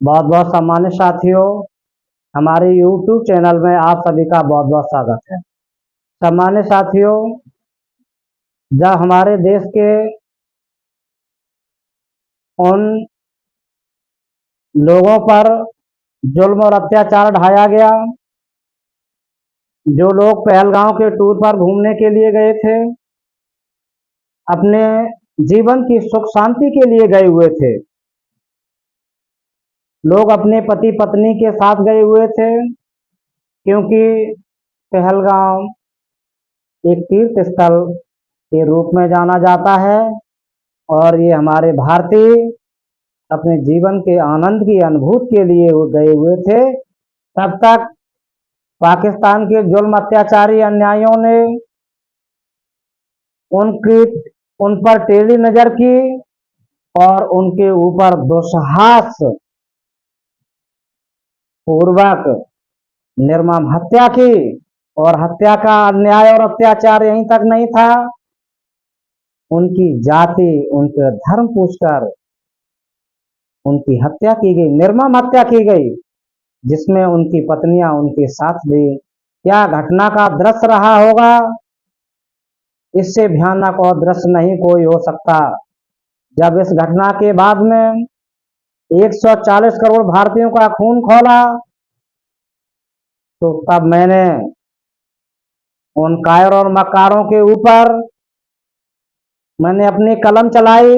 बहुत बहुत सम्मानित साथियों, हमारे YouTube चैनल में आप सभी का बहुत बहुत स्वागत है। सम्मानित साथियों, जब हमारे देश के उन लोगों पर जुल्म और अत्याचार ढाया गया, जो लोग पहलगांव के टूर पर घूमने के लिए गए थे, अपने जीवन की सुख शांति के लिए गए हुए थे, लोग अपने पति पत्नी के साथ गए हुए थे, क्योंकि पहलगांव एक तीर्थ स्थल के रूप में जाना जाता है और ये हमारे भारतीय अपने जीवन के आनंद की अनुभूति के लिए गए हुए थे। तब तक पाकिस्तान के जुल्म अत्याचारी अन्यायों ने उन पर टेढ़ी नजर की और उनके ऊपर दुस्साहस पूर्वक निर्मम हत्या की। और हत्या का अन्याय और अत्याचार यहीं तक नहीं था, उनकी जाति, उनके धर्म पूछकर उनकी हत्या की गई, निर्मम हत्या की गई, जिसमें उनकी पत्नियां उनके साथ भी। क्या घटना का दृश्य रहा होगा, इससे भयानक और दृश्य नहीं कोई हो सकता। जब इस घटना के बाद में 140 करोड़ भारतीयों का खून खौला, तो तब मैंने उन कायर और मक्कारों के ऊपर मैंने अपनी कलम चलाई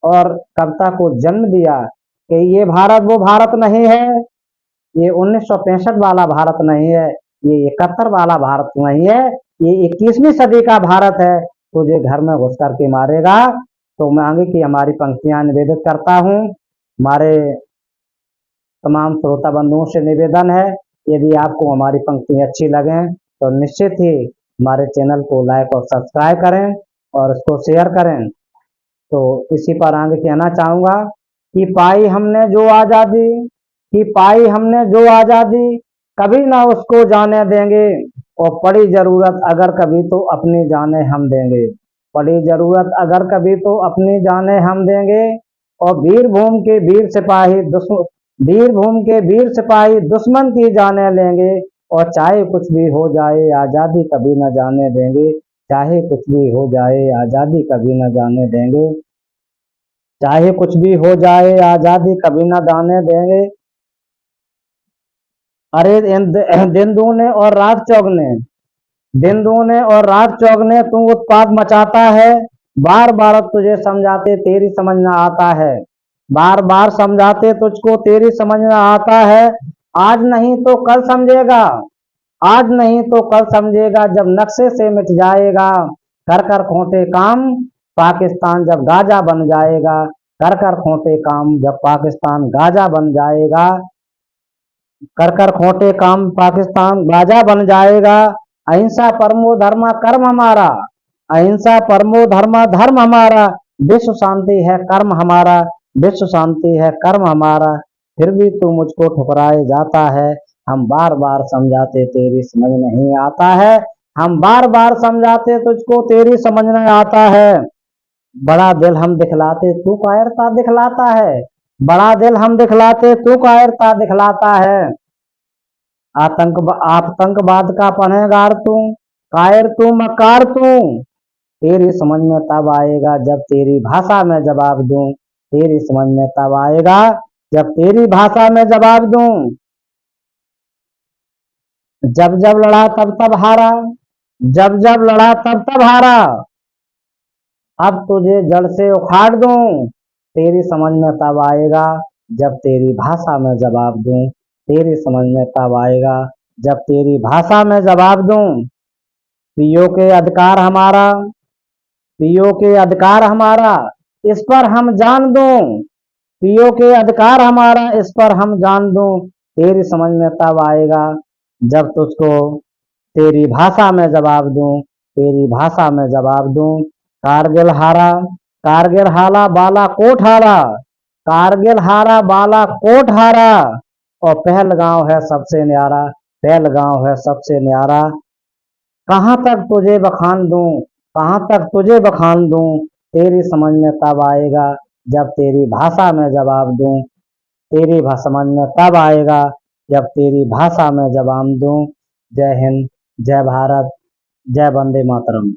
और कविता को जन्म दिया कि ये भारत वो भारत नहीं है, ये 1965 वाला भारत नहीं है, ये 71 वाला भारत नहीं है, ये 21वीं सदी का भारत है। तुझे घर में घुस करके मारेगा। तो मैं आगे की हमारी पंक्तियां निवेदित करता हूँ। हमारे तमाम श्रोता बंधुओं से निवेदन है, यदि आपको हमारी पंक्तियां अच्छी लगें तो निश्चित ही हमारे चैनल को लाइक और सब्सक्राइब करें और इसको शेयर करें। तो इसी पर आगे कहना चाहूंगा कि पाई हमने जो आज़ादी, कि पाई हमने जो आज़ादी, कभी ना उसको जाने देंगे, और पड़ी जरूरत अगर कभी तो अपनी जाने हम देंगे। पड़ी जरूरत अगर कभी तो अपनी जाने हम देंगे। और वीरभूमि के वीर सिपाही दुश्मन की जाने लेंगे। और चाहे कुछ भी हो जाए आज़ादी कभी न जाने देंगे। चाहे कुछ भी हो जाए आज़ादी कभी न जाने देंगे। चाहे कुछ भी हो जाए आज़ादी कभी न जाने देंगे। अरे दिन दूने और रात चौगने, दिन दूने और रात चौगने तू उत्पात मचाता है। बार बार तुझे समझाते तेरी समझ न आता है। बार बार समझाते तुझको तेरी समझ न आता है। आज नहीं तो कल समझेगा, आज नहीं तो कल समझेगा, जब नक्शे से मिट जाएगा कर कर खोटे काम पाकिस्तान जब गाजा बन जाएगा। कर कर खोटे काम जब पाकिस्तान गाजा बन जाएगा। कर कर खोटे काम पाकिस्तान गाजा बन जाएगा। अहिंसा परमो धर्म कर्म हमारा, अहिंसा परमो धर्म हमारा, विश्व शांति है कर्म हमारा, विश्व शांति है कर्म हमारा। फिर भी तू मुझको ठुकराए जाता है। हम बार बार समझाते तेरी समझ नहीं आता है। हम बार बार समझाते तुझको तेरी समझ नहीं आता है। बड़ा दिल हम दिखलाते तू कायरता दिखलाता है। बड़ा दिल हम दिखलाते तू कायरता दिखलाता है। आतंकवाद का पन्हेगार तू, कायर तू मकार तू। तेरी समझ में तब आएगा जब तेरी भाषा में जवाब दूं। तेरी समझ में तब आएगा जब तेरी भाषा में जवाब दूं। जब जब लड़ा तब तब हारा, जब जब लड़ा तब तब हारा। अब तुझे जड़ से उखाड़ दूं। तेरी समझ में तब आएगा जब तेरी भाषा में जवाब दूं। तेरी समझ में तब आएगा जब तेरी भाषा में जवाब दूं। पीओ के अधिकार हमारा, पीओ के अधिकार हमारा, इस पर हम जान दूं। पीओ के अधिकार हमारा, इस पर हम जान दूं। तेरी समझ में तब आएगा जब तुझको तेरी भाषा में जवाब दूं। तेरी भाषा में जवाब दूं। कारगिल हारा, कारगिल हारा बाला कोट हारा, कारगिल हारा बाला कोट हारा। और पहलगांव है सबसे न्यारा, पहलगांव है सबसे न्यारा। कहाँ तक तुझे बखान दूं, कहाँ तक तुझे बखान दूं। तेरी समझ में तब आएगा जब तेरी भाषा में जवाब दूं। तेरी समझ में तब आएगा जब तेरी भाषा में जवाब दूं। जय हिंद, जय भारत, जय वंदे मातरम।